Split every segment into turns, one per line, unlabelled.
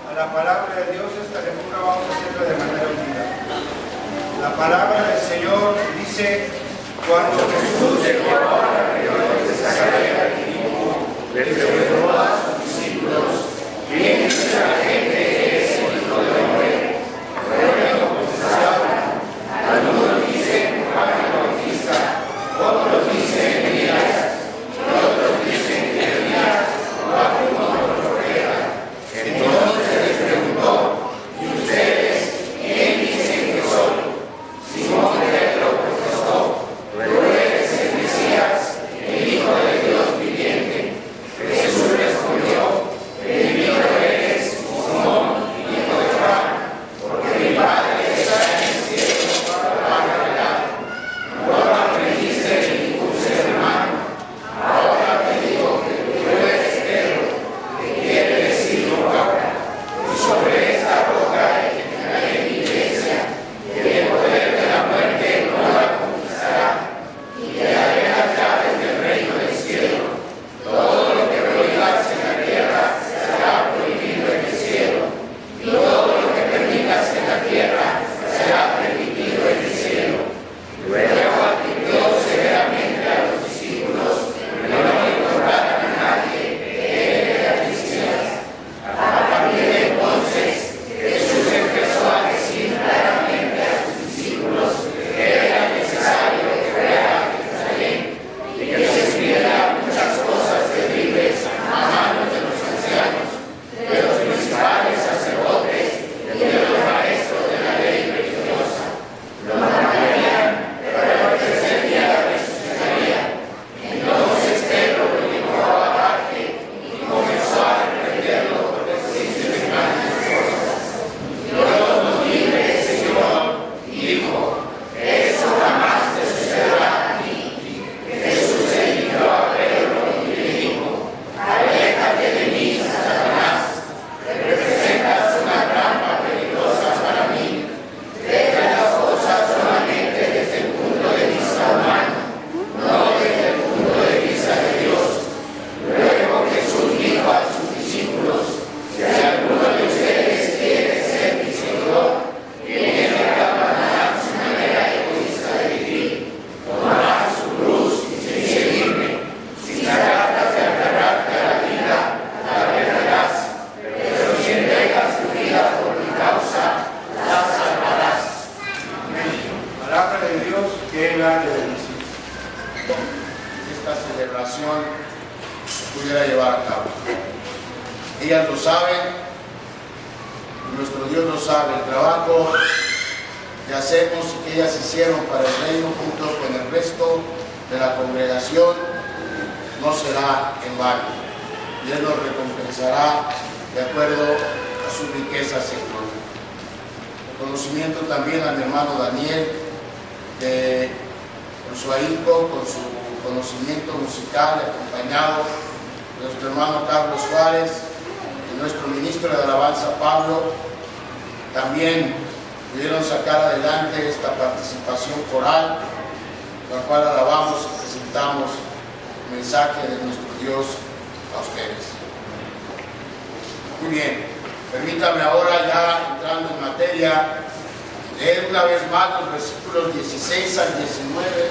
A la palabra de Dios esta lectura vamos a hacerla de manera unida. La palabra del Señor dice: cuando Jesús llegó a la región de Cesarea de Filipo, le preguntó a sus discípulos: ¿quién dice la gente es el Hijo del Hombre? Luego contestaron: algunos dicen Juan el Bautista, otros dicen Elías, y otros dicen que Elías va como otro profeta. Entonces les preguntó: ¿y ustedes quién dicen que soy? Simón Pedro contestó: tú eres el Mesías, el Hijo de Dios viviente. Jesús respondió: el mío eres Simón, hijo de Juan, porque mi Padre está en el cielo para revelar. No lo aprendiste de ningún ser humano. Ahora te digo que tú eres Pedro, que quiere decir roca, y sobre esta roca edificaré mi iglesia, y el poder de la muerte no la conquistará, y te daré las llaves del reino del cielo. Todo lo que prohíbas en la tierra será prohibido en el cielo, y todo lo que permitas en la tierra será permitido en el cielo. Luego advirtió severamente a los discípulos que no le contaran a nadie que él era el Mesías. A partir de entonces, Jesús empezó a decir claramente a sus discípulos que era necesario que fuera a Jerusalén y que sufriera muchas cosas terribles a manos de los ancianos, de los principales sacerdotes y de los maestros de la ley religiosa. Lo matarían, pero al tercer día resucitaría. Entonces Pedro lo llevó aparte y comenzó a reprenderlo por decir semejantes cosas. Dios nos libre, Señor, dijo: eso jamás te sucederá a ti. Jesús se dirigió a Pedro y le dijo: aléjate de mí, Satanás, representas una trampa peligrosa para mí. Ves las cosas solamente desde el punto de vista humano, no desde el punto de vista de Dios. Luego Jesús dijo a sus discípulos: si alguno de ustedes quiere ser mi seguidor, tiene que abandonar su manera egoísta de vivir, tomar su cruz y seguirme. Si tratas de aferrarte a la vida, la perderás, pero si entregas tu vida por mi causa, la salvarás. Amén. Palabra de Dios que Él ha de bendecir.
Esta celebración se pudiera llevar a cabo. Ellas lo saben, y nuestro Dios lo sabe. El trabajo que hacemos y que ellas hicieron para el reino junto con el resto de la congregación no será en vano. Y Él nos recompensará de acuerdo a sus riquezas en gloria. Reconocimiento también al hermano Daniel, que con su ahínco, con su conocimiento musical, acompañado de nuestro hermano Carlos Suárez y nuestro ministro de alabanza Pablo, también pudieron sacar adelante esta participación coral, la cual alabamos y presentamos el mensaje de nuestro Dios a ustedes. Muy bien, permítame ahora, ya entrando en materia, leer una vez más los versículos 16 al 19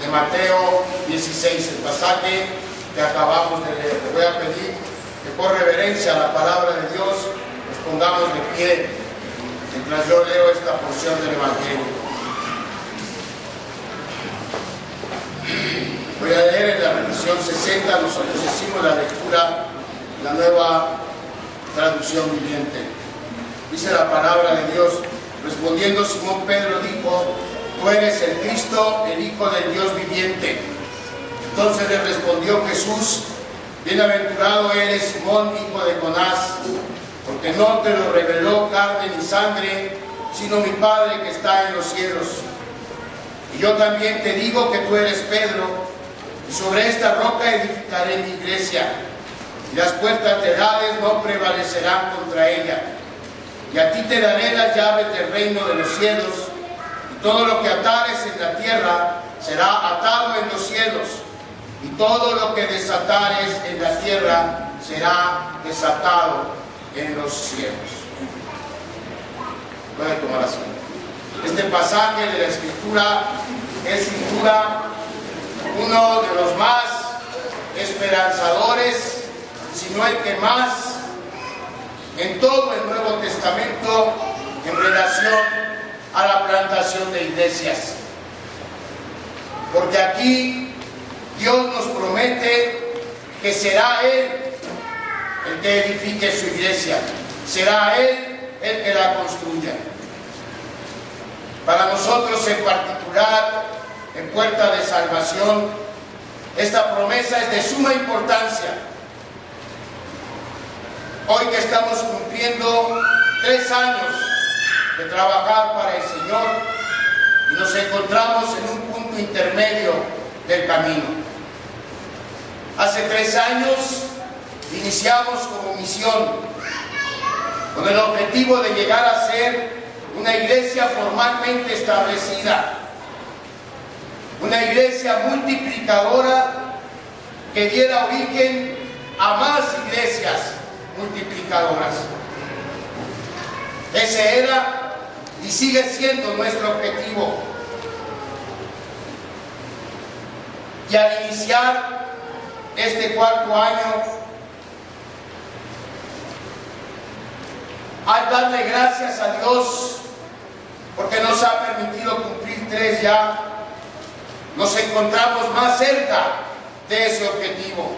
de Mateo 16, el pasaje que acabamos de leer. Le voy a pedir que por reverencia a la palabra de Dios nos pongamos de pie mientras yo leo esta porción del Evangelio. Voy a leer en la revisión 60, nosotros hicimos la lectura, la nueva traducción viviente. Dice la palabra de Dios: respondiendo Simón Pedro dijo: tú eres el Cristo, el Hijo del Dios viviente. Entonces le respondió Jesús: bienaventurado eres Simón, hijo de Jonás, porque no te lo reveló carne ni sangre, sino mi Padre que está en los cielos. Y yo también te digo que tú eres Pedro, y sobre esta roca edificaré mi iglesia, y las puertas de Hades no prevalecerán contra ella. Y a ti te daré las llaves del reino de los cielos, y todo lo que atares en la tierra será atado en los cielos, y todo lo que desatares en la tierra será desatado en los cielos. Puede tomar asiento. Este pasaje de la Escritura es sin duda uno de los más esperanzadores, si no el que más, en todo el Nuevo Testamento en relación a la plantación de iglesias. Porque aquí Dios nos promete que será Él el que edifique su iglesia, será Él el que la construya. Para nosotros en particular, en Puerta de Salvación, esta promesa es de suma importancia. Hoy que estamos cumpliendo 3 años de trabajar para el Señor y nos encontramos en un punto intermedio del camino. Hace 3 años iniciamos como misión con el objetivo de llegar a ser una iglesia formalmente establecida, una iglesia multiplicadora que diera origen a más iglesias multiplicadoras. Ese era y sigue siendo nuestro objetivo. Y al iniciar este 4º año, al darle gracias a Dios porque nos ha permitido cumplir 3 ya, nos encontramos más cerca de ese objetivo.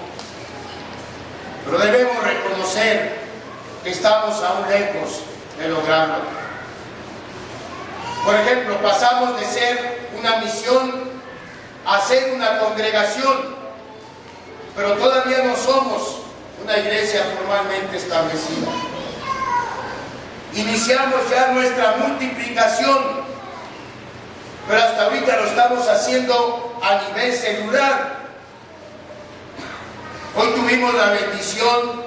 Pero debemos reconocer que estamos aún lejos de lograrlo. Por ejemplo, pasamos de ser una misión a ser una congregación, pero todavía no somos una iglesia formalmente establecida. Iniciamos ya nuestra multiplicación, pero hasta ahorita lo estamos haciendo a nivel celular. Hoy tuvimos la bendición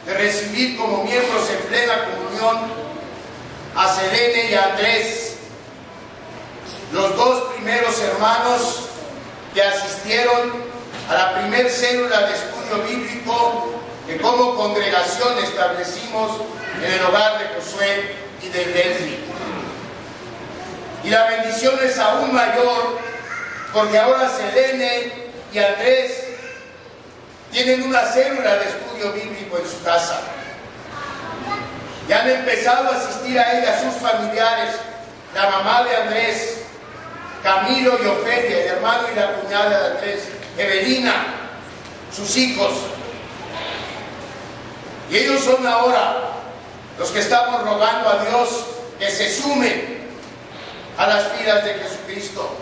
de recibir como miembros en plena comunión a Selene y a Andrés, los 2 primeros hermanos que asistieron a la primer célula de estudio bíblico que como congregación establecimos en el hogar de Josué y de Leslie. Y la bendición es aún mayor porque ahora Selene y Andrés tienen una célula de estudio bíblico en su casa. Y han empezado a asistir a ella sus familiares, la mamá de Andrés, Camilo y Ofelia, el hermano y la cuñada de Andrés, Evelina, sus hijos. Y ellos son ahora los que estamos rogando a Dios que se sumen a las filas de Jesucristo.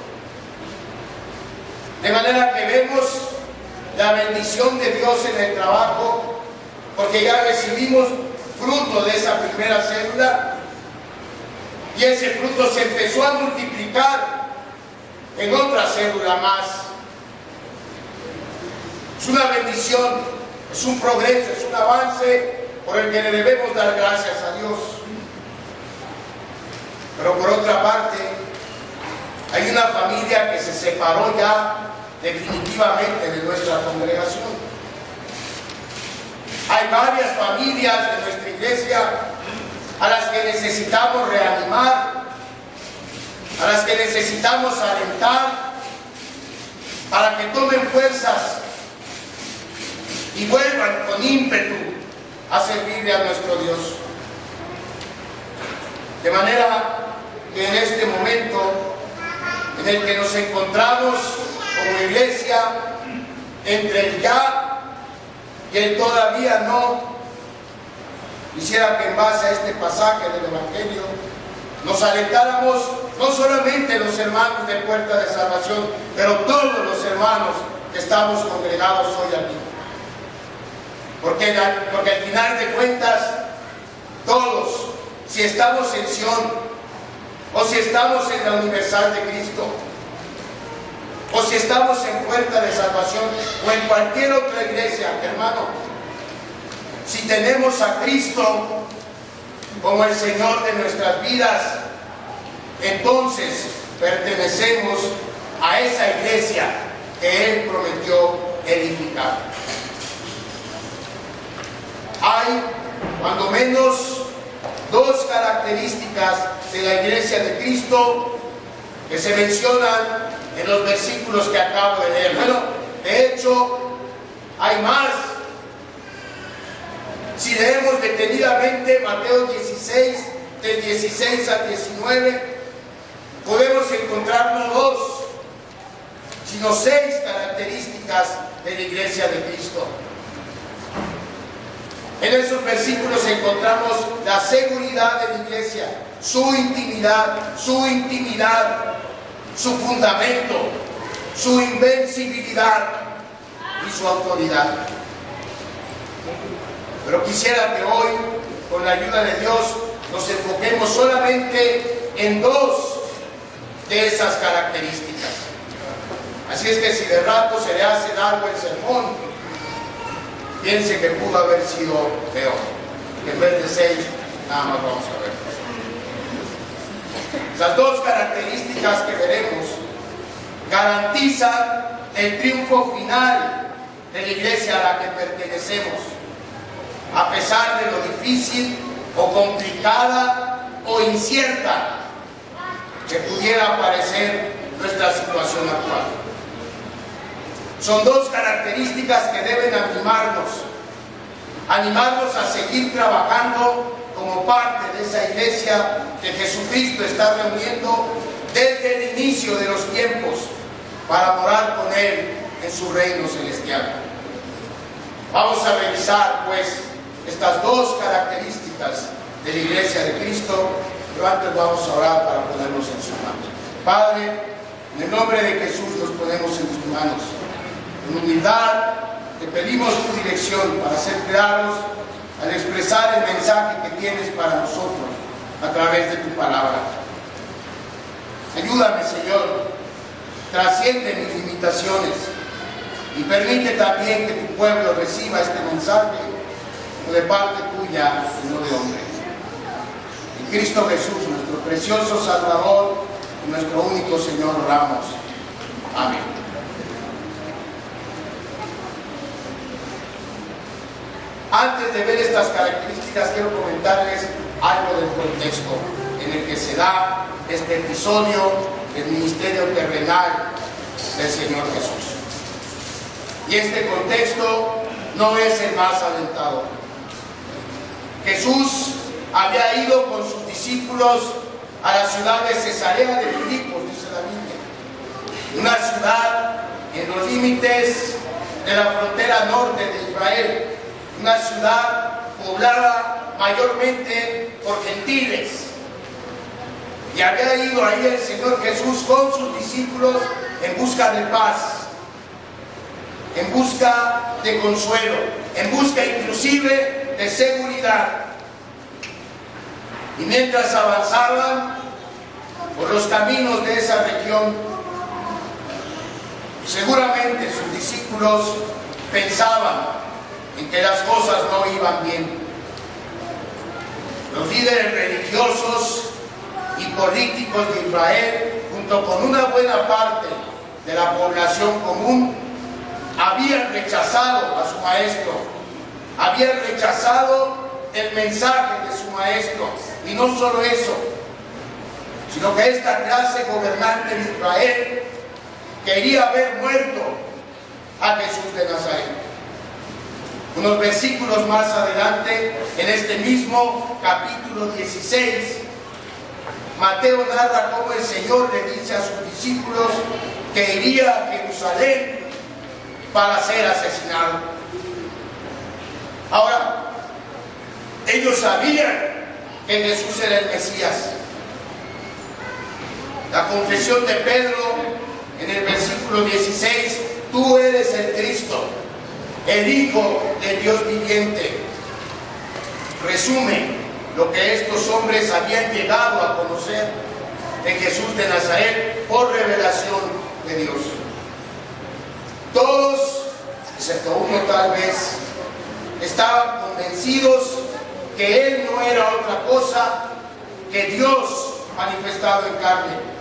De manera que vemos la bendición de Dios en el trabajo, porque ya recibimos fruto de esa primera célula y ese fruto se empezó a multiplicar en otra célula más. Es una bendición, es un progreso, es un avance por el que le debemos dar gracias a Dios. Pero por otra parte, hay una familia que se separó ya definitivamente de nuestra congregación. Hay varias familias de nuestra iglesia a las que necesitamos reanimar, a las que necesitamos alentar para que tomen fuerzas y vuelvan con ímpetu a servirle a nuestro Dios. De manera que en este momento en el que nos encontramos como iglesia entre el ya y el todavía no, quisiera que en base a este pasaje del Evangelio nos alentáramos no solamente los hermanos de Puerta de Salvación, pero todos los hermanos que estamos congregados hoy aquí. Porque al final de cuentas, todos, si estamos en Sion, o si estamos en la Universal de Cristo, o si estamos en Puerta de Salvación, o en cualquier otra iglesia, hermano, si tenemos a Cristo como el Señor de nuestras vidas, entonces pertenecemos a esa iglesia que Él prometió edificar. Hay, cuando menos, características de la iglesia de Cristo que se mencionan en los versículos que acabo de leer. Bueno, de hecho, hay más. Si leemos detenidamente Mateo 16, del 16 al 19, podemos encontrar no 2, sino 6 características de la iglesia de Cristo. En esos versículos encontramos la seguridad de la iglesia, su intimidad, su fundamento, su invencibilidad y su autoridad. Pero quisiera que hoy, con la ayuda de Dios, nos enfoquemos solamente en 2 de esas características. Así es que si de rato se le hace largo el sermón, piense que pudo haber sido peor, que en vez de 6 nada más vamos a ver. Esas 2 características que veremos garantizan el triunfo final de la iglesia a la que pertenecemos, a pesar de lo difícil o complicada o incierta que pudiera parecer nuestra situación actual. Son 2 características que deben animarnos a seguir trabajando como parte de esa iglesia que Jesucristo está reuniendo desde el inicio de los tiempos para morar con Él en su reino celestial. Vamos a revisar pues estas 2 características de la iglesia de Cristo, pero antes vamos a orar para ponernos en sus manos. Padre, en el nombre de Jesús nos ponemos en tus manos. En humildad te pedimos tu dirección para ser claros al expresar el mensaje que tienes para nosotros a través de tu palabra. Ayúdame, Señor, trasciende mis limitaciones y permite también que tu pueblo reciba este mensaje de parte tuya y no de hombre. En Cristo Jesús, nuestro precioso Salvador y nuestro único Señor, oramos. Amén. Antes de ver estas características, quiero comentarles algo del contexto en el que se da este episodio del ministerio terrenal del Señor Jesús. Y este contexto no es el más alentador. Jesús había ido con sus discípulos a la ciudad de Cesarea de Filipos, dice la Biblia, una ciudad en los límites de la frontera norte de Israel, una ciudad poblada mayormente por gentiles. Y había ido ahí el Señor Jesús con sus discípulos en busca de paz, en busca de consuelo, en busca inclusive de seguridad. Y mientras avanzaban por los caminos de esa región, seguramente sus discípulos pensaban en que las cosas no iban bien. Los líderes religiosos y políticos de Israel, junto con una buena parte de la población común, habían rechazado a su maestro, habían rechazado el mensaje de su maestro. Y no solo eso, sino que esta clase gobernante de Israel quería ver muerto a Jesús de Nazaret. Unos versículos más adelante, en este mismo capítulo 16, Mateo narra cómo el Señor le dice a sus discípulos que iría a Jerusalén para ser asesinado. Ahora, ellos sabían que Jesús era el Mesías. La confesión de Pedro en el versículo 16, tú eres el Cristo, el Hijo del Dios viviente, resume lo que estos hombres habían llegado a conocer de Jesús de Nazaret por revelación de Dios. Todos, excepto uno tal vez, estaban convencidos que Él no era otra cosa que Dios manifestado en carne.